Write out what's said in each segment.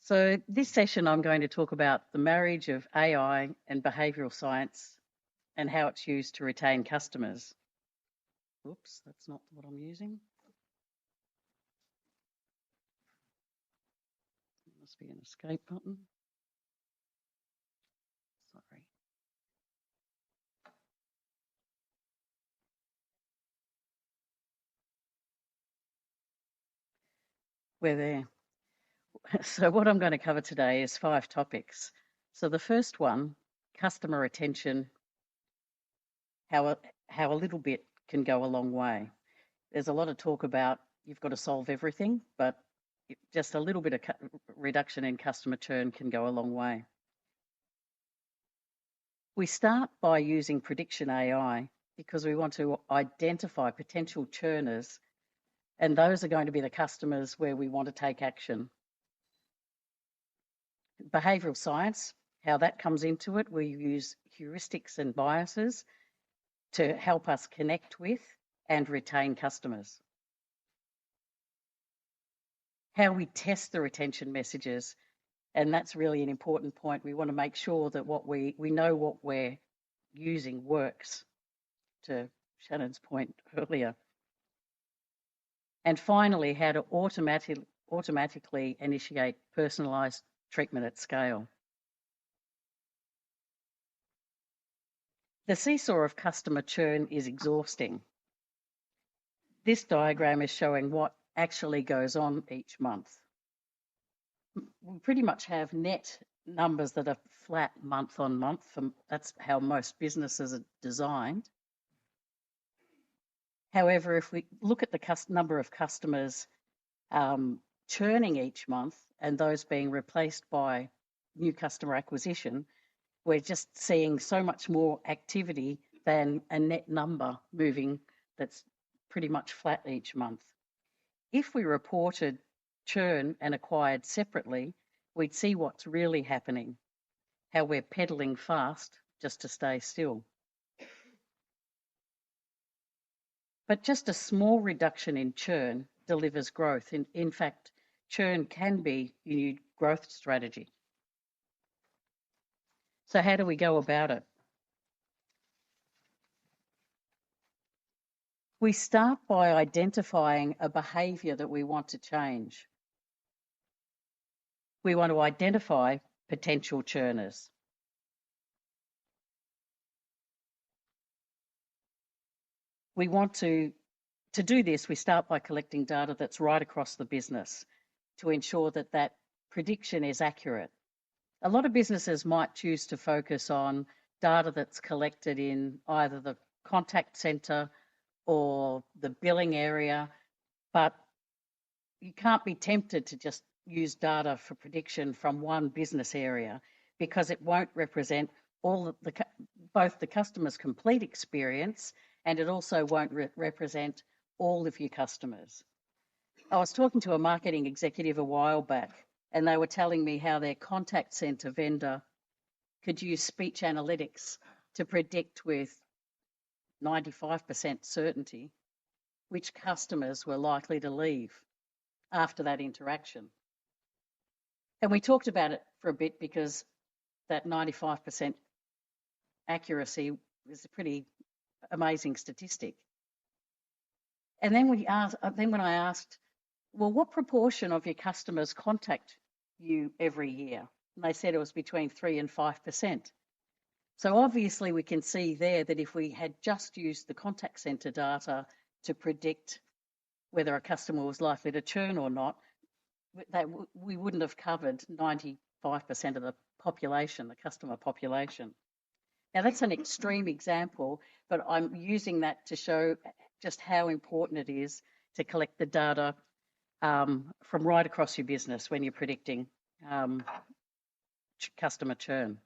So this session I'm going to talk about the marriage of AI and behavioural science and how it's used to retain customers. Oops, that's not what I'm using. There must be an escape button. Sorry. We're there. So what I'm going to cover today is 5 topics. So the first one, customer retention, how a little bit can go a long way. There's a lot of talk about you've got to solve everything, but just a little bit of reduction in customer churn can go a long way. We start by using prediction AI because we want to identify potential churners, and those are going to be the customers where we want to take action. Behavioural science, how that comes into it, we use heuristics and biases to help us connect with and retain customers. How we test the retention messages, and that's really an important point. We want to make sure that what we know what we're using works, to Shannon's point earlier. And finally, how to automatically initiate personalised treatment at scale. The seesaw of customer churn is exhausting. This diagram is showing what actually goes on each month. We pretty much have net numbers that are flat month on month. That's how most businesses are designed. However, if we look at the number of customers churning each month and those being replaced by new customer acquisition, we're just seeing so much more activity than a net number moving that's pretty much flat each month. If we reported churn and acquired separately, we'd see what's really happening, how we're pedaling fast just to stay still. But just a small reduction in churn delivers growth. In fact, churn can be your new growth strategy. So how do we go about it? We start by identifying a behaviour that we want to change. We want to identify potential churners. We want to do this, we start by collecting data that's right across the business to ensure that that prediction is accurate. A lot of businesses might choose to focus on data that's collected in either the contact centre or the billing area, but you can't be tempted to just use data for prediction from one business area because it won't represent both the customer's complete experience, and it also won't represent all of your customers. I was talking to a marketing executive a while back, and they were telling me how their contact centre vendor could use speech analytics to predict with 95% certainty which customers were likely to leave after that interaction. And we talked about it for a bit because that 95% accuracy is a pretty amazing statistic. And then when I asked, well, what proportion of your customers contact you every year? And they said it was between 3 and 5%. So obviously we can see there that if we had just used the contact centre data to predict whether a customer was likely to churn or not, that we wouldn't have covered 95% of the population, the customer population. Now that's an extreme example, but I'm using that to show just how important it is to collect the data from right across your business when you're predicting customer churn.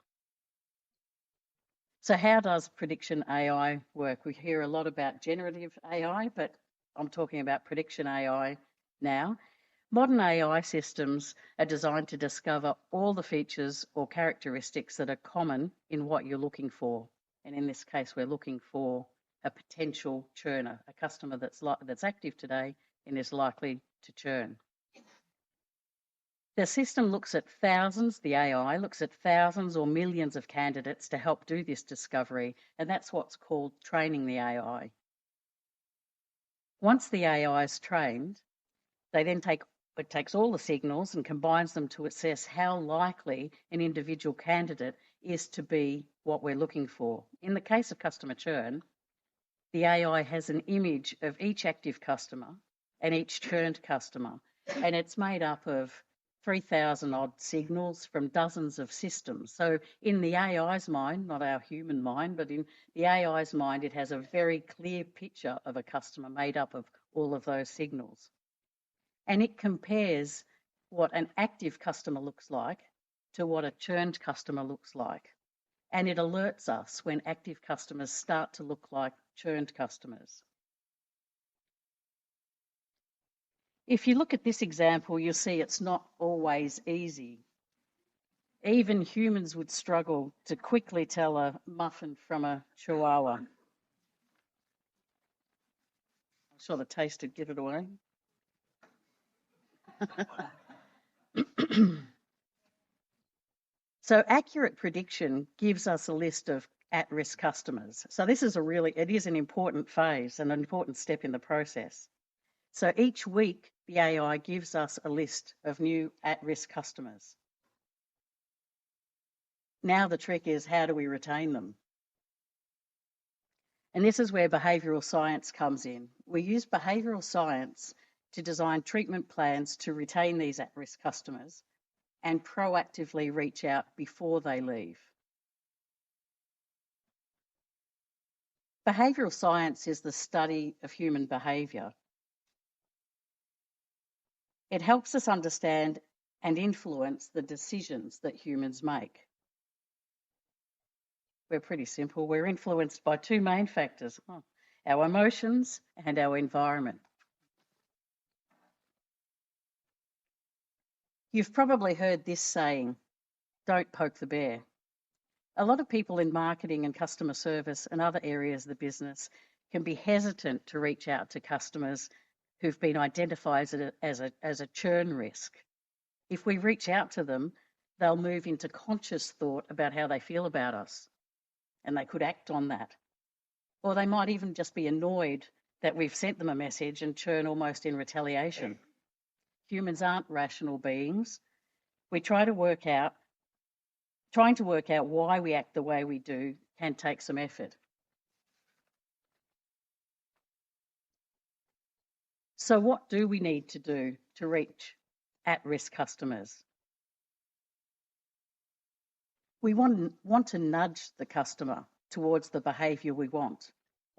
So how does prediction AI work? We hear a lot about generative AI, but I'm talking about prediction AI now. Modern AI systems are designed to discover all the features or characteristics that are common in what you're looking for. And in this case, we're looking for a potential churner, a customer that's active today and is likely to churn. The system looks at thousands, the AI looks at thousands or millions of candidates to help do this discovery, and that's what's called training the AI. Once the AI is trained, it takes all the signals and combines them to assess how likely an individual candidate is to be what we're looking for. In the case of customer churn, the AI has an image of each active customer and each churned customer, and it's made up of 3,000 odd signals from dozens of systems. So in the AI's mind, not our human mind, but in the AI's mind, it has a very clear picture of a customer made up of all of those signals. And it compares what an active customer looks like to what a churned customer looks like. And it alerts us when active customers start to look like churned customers. If you look at this example, you'll see it's not always easy. Even humans would struggle to quickly tell a muffin from a chihuahua. I'm sure the taste would give it away. So accurate prediction gives us a list of at-risk customers. So this is it is an important phase, an important step in the process. So each week, the AI gives us a list of new at-risk customers. Now the trick is, how do we retain them? And this is where behavioural science comes in. We use behavioural science to design treatment plans to retain these at-risk customers and proactively reach out before they leave. Behavioural science is the study of human behaviour. It helps us understand and influence the decisions that humans make. We're pretty simple. We're influenced by two main factors, our emotions and our environment. You've probably heard this saying, don't poke the bear. A lot of people in marketing and customer service and other areas of the business can be hesitant to reach out to customers who've been identified as a churn risk. If we reach out to them, they'll move into conscious thought about how they feel about us, and they could act on that. Or they might even just be annoyed that we've sent them a message and churn almost in retaliation. Humans aren't rational beings. Trying to work out why we act the way we do can take some effort. So what do we need to do to reach at-risk customers? We want to nudge the customer towards the behaviour we want.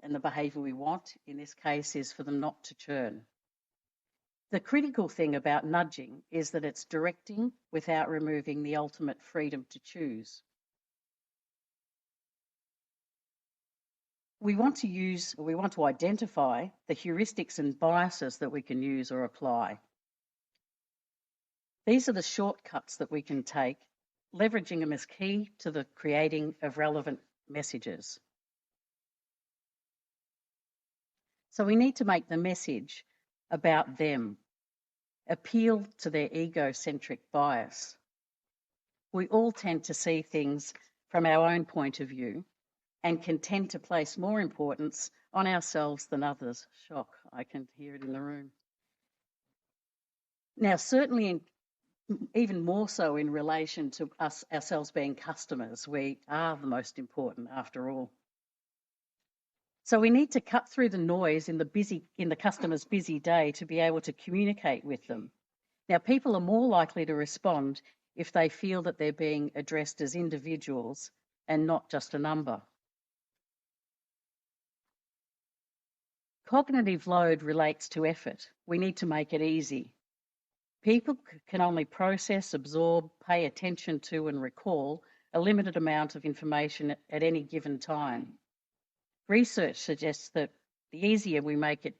And the behaviour we want, in this case, is for them not to churn. The critical thing about nudging is that it's directing without removing the ultimate freedom to choose. We want to identify the heuristics and biases that we can use or apply. These are the shortcuts that we can take, leveraging them as key to the creating of relevant messages. So we need to make the message about them, appeal to their egocentric bias. We all tend to see things from our own point of view and can tend to place more importance on ourselves than others. Shock, I can hear it in the room. Now, certainly, even more so in relation to ourselves being customers, we are the most important after all. So we need to cut through the noise in the customer's busy day to be able to communicate with them. Now, people are more likely to respond if they feel that they're being addressed as individuals and not just a number. Cognitive load relates to effort. We need to make it easy. People can only process, absorb, pay attention to, and recall a limited amount of information at any given time. Research suggests that the easier we make it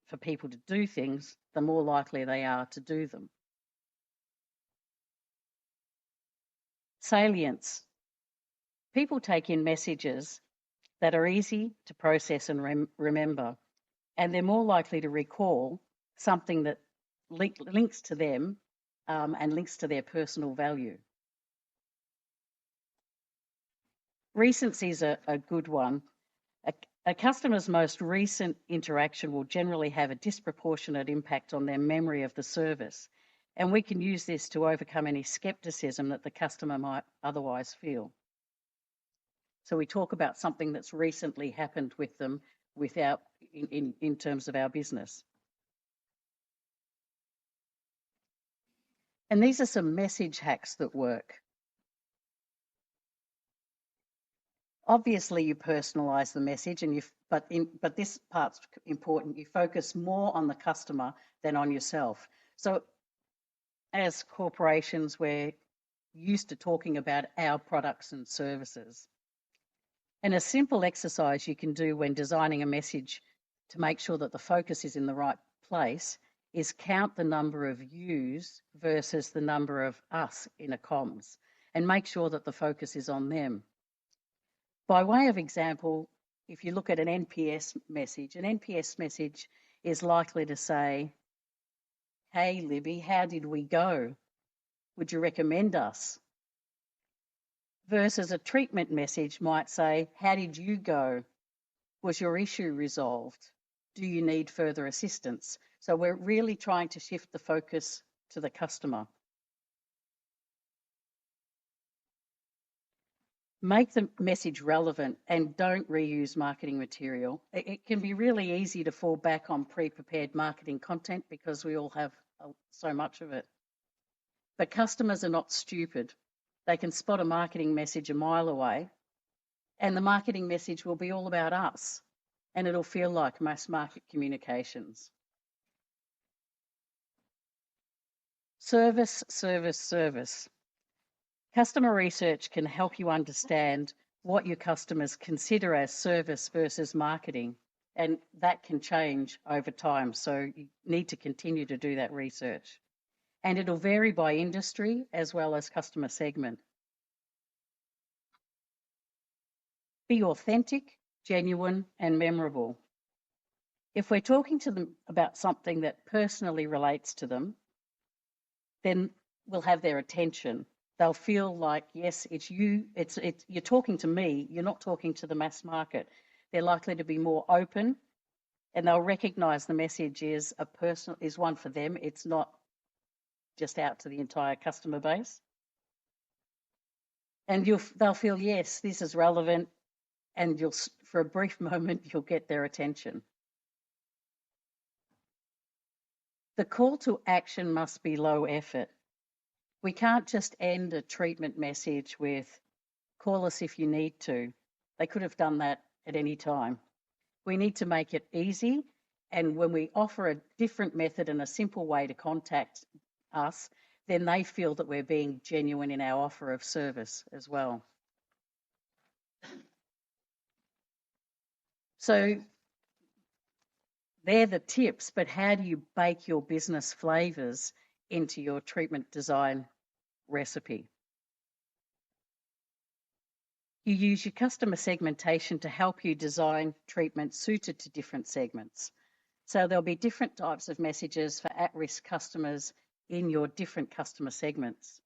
for people to do things, the more likely they are to do them. Salience. People take in messages that are easy to process and remember, and they're more likely to recall something that links to them and links to their personal value. Recency is a good one. A customer's most recent interaction will generally have a disproportionate impact on their memory of the service, and we can use this to overcome any skepticism that the customer might otherwise feel. So we talk about something that's recently happened with them in terms of our business. And these are some message hacks that work. Obviously, you personalise the message, but this part's important. You focus more on the customer than on yourself. So, as corporations, we're used to talking about our products and services. And a simple exercise you can do when designing a message to make sure that the focus is in the right place is count the number of yous versus the number of us in a comms, and make sure that the focus is on them. By way of example, if you look at an NPS message is likely to say, "Hey, Libby, how did we go? Would you recommend us?" Versus a treatment message might say, "How did you go? Was your issue resolved? Do you need further assistance?" So we're really trying to shift the focus to the customer. Make the message relevant and don't reuse marketing material. It can be really easy to fall back on pre-prepared marketing content because we all have so much of it. But customers are not stupid. They can spot a marketing message a mile away, and the marketing message will be all about us, and it'll feel like mass market communications. Service, service, service. Customer research can help you understand what your customers consider as service versus marketing, and that can change over time. So you need to continue to do that research. And it'll vary by industry as well as customer segment. Be authentic, genuine, and memorable. If we're talking to them about something that personally relates to them, then we'll have their attention. They'll feel like, yes, it's you, you're talking to me, you're not talking to the mass market. They're likely to be more open, and they'll recognise the message is one for them. It's not just out to the entire customer base. And they'll feel, yes, this is relevant, and for a brief moment, you'll get their attention. The call to action must be low effort. We can't just end a treatment message with, "Call us if you need to." They could have done that at any time. We need to make it easy, and when we offer a different method and a simple way to contact us, then they feel that we're being genuine in our offer of service as well. So they're the tips, but how do you bake your business flavours into your treatment design recipe? You use your customer segmentation to help you design treatment suited to different segments. So there'll be different types of messages for at-risk customers in your different customer segments.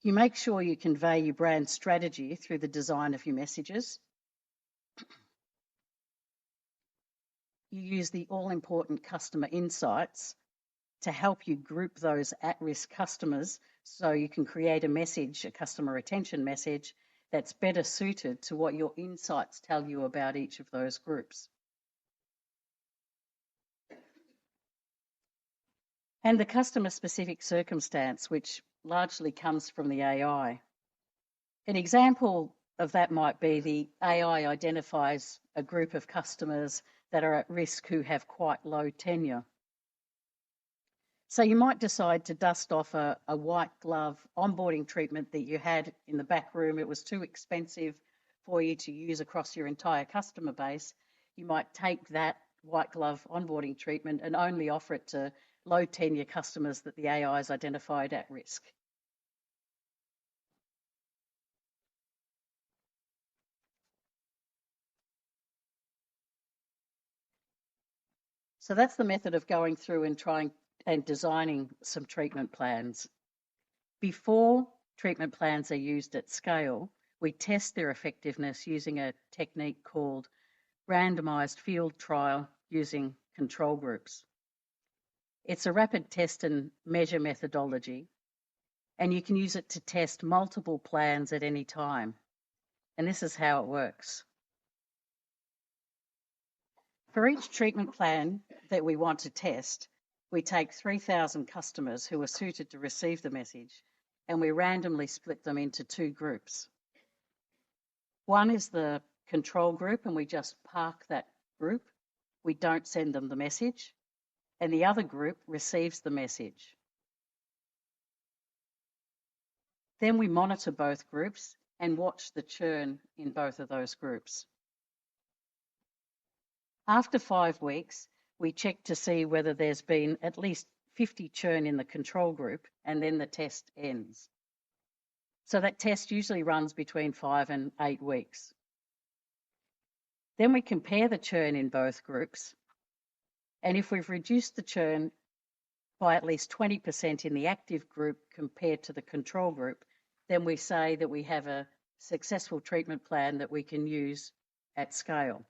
You make sure you convey your brand strategy through the design of your messages. You use the all-important customer insights to help you group those at-risk customers so you can create a customer retention message that's better suited to what your insights tell you about each of those groups. And the customer-specific circumstance, which largely comes from the AI. An example of that might be the AI identifies a group of customers that are at risk who have quite low tenure. So you might decide to dust off a white glove onboarding treatment that you had in the back room. It was too expensive for you to use across your entire customer base. You might take that white glove onboarding treatment and only offer it to low tenure customers that the AI has identified at risk. So that's the method of going through and trying and designing some treatment plans. Before treatment plans are used at scale, we test their effectiveness using a technique called randomised field trial using control groups. It's a rapid test and measure methodology, and you can use it to test multiple plans at any time. And this is how it works. For each treatment plan that we want to test, we take 3,000 customers who are suited to receive the message, and we randomly split them into two groups. One is the control group, and we just park that group. We don't send them the message, and the other group receives the message. Then we monitor both groups and watch the churn in both of those groups. After 5 weeks, we check to see whether there's been at least 50 churn in the control group, and then the test ends. So that test usually runs between 5 and 8 weeks. Then we compare the churn in both groups, and if we've reduced the churn by at least 20% in the active group compared to the control group, then we say that we have a successful treatment plan that we can use at scale.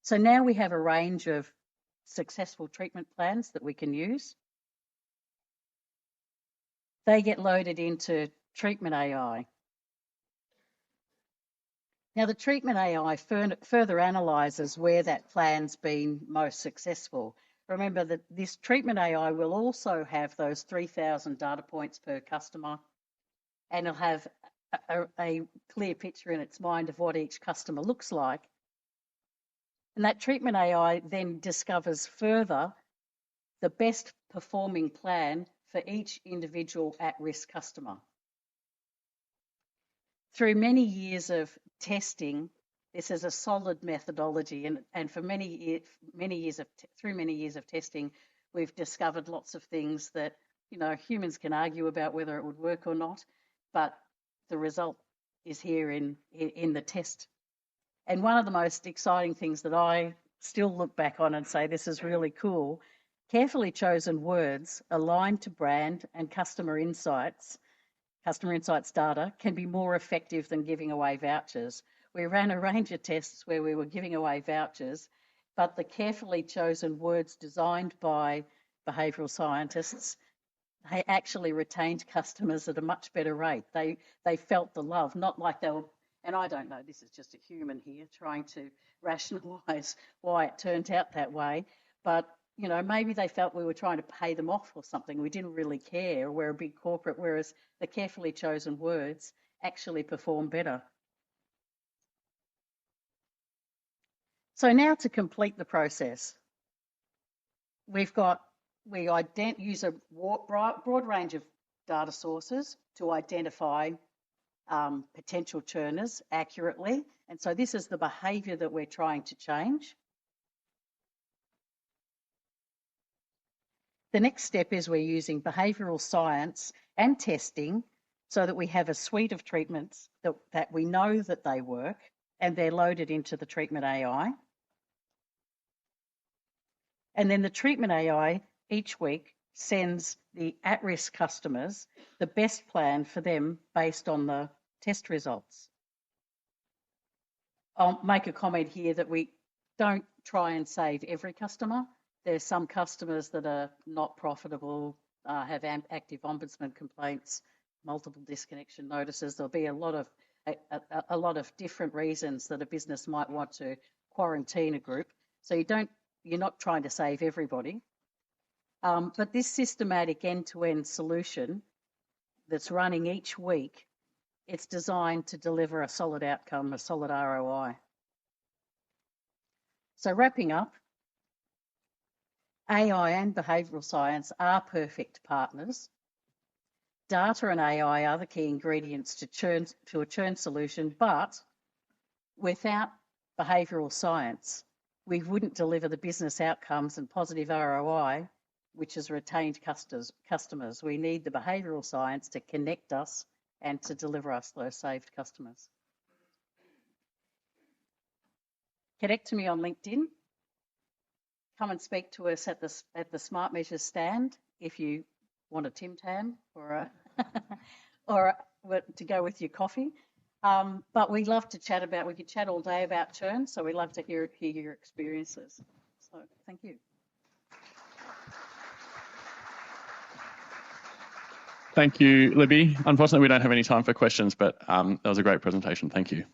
So now we have a range of successful treatment plans that we can use. They get loaded into treatment AI. Now the treatment AI further analyses where that plan's been most successful. Remember that this treatment AI will also have those 3,000 data points per customer, and it'll have a clear picture in its mind of what each customer looks like. And that treatment AI then discovers further the best performing plan for each individual at-risk customer. Through many years of testing, this is a solid methodology, and for many years of testing, we've discovered lots of things that humans can argue about whether it would work or not, but the result is here in the test. And one of the most exciting things that I still look back on and say this is really cool, carefully chosen words aligned to brand and customer insights data can be more effective than giving away vouchers. We ran a range of tests where we were giving away vouchers, but the carefully chosen words designed by behavioural scientists, they actually retained customers at a much better rate. They felt the love, not like they were, and I don't know, this is just a human here trying to rationalise why it turned out that way, but maybe they felt we were trying to pay them off or something. We didn't really care. We're a big corporate, whereas the carefully chosen words actually perform better. So now to complete the process, we use a broad range of data sources to identify potential churners accurately. And so this is the behaviour that we're trying to change. The next step is we're using behavioural science and testing so that we have a suite of treatments that we know that they work, and they're loaded into the treatment AI. And then the treatment AI each week sends the at-risk customers the best plan for them based on the test results. I'll make a comment here that we don't try and save every customer. There's some customers that are not profitable, have active ombudsman complaints, multiple disconnection notices. There'll be a lot of different reasons that a business might want to quarantine a group. So you're not trying to save everybody. But this systematic end-to-end solution that's running each week, it's designed to deliver a solid outcome, a solid ROI. So wrapping up, AI and behavioural science are perfect partners. Data and AI are the key ingredients to a churn solution, but without behavioural science, we wouldn't deliver the business outcomes and positive ROI, which is retained customers. We need the behavioural science to connect us and to deliver us those saved customers. Connect to me on LinkedIn. Come and speak to us at the Smart Measures stand if you want a Tim Tam or to go with your coffee. But we love to chat we could chat all day about churn, so we love to hear your experiences. So thank you. Thank you, Libby. Unfortunately, we don't have any time for questions, but that was a great presentation. Thank you.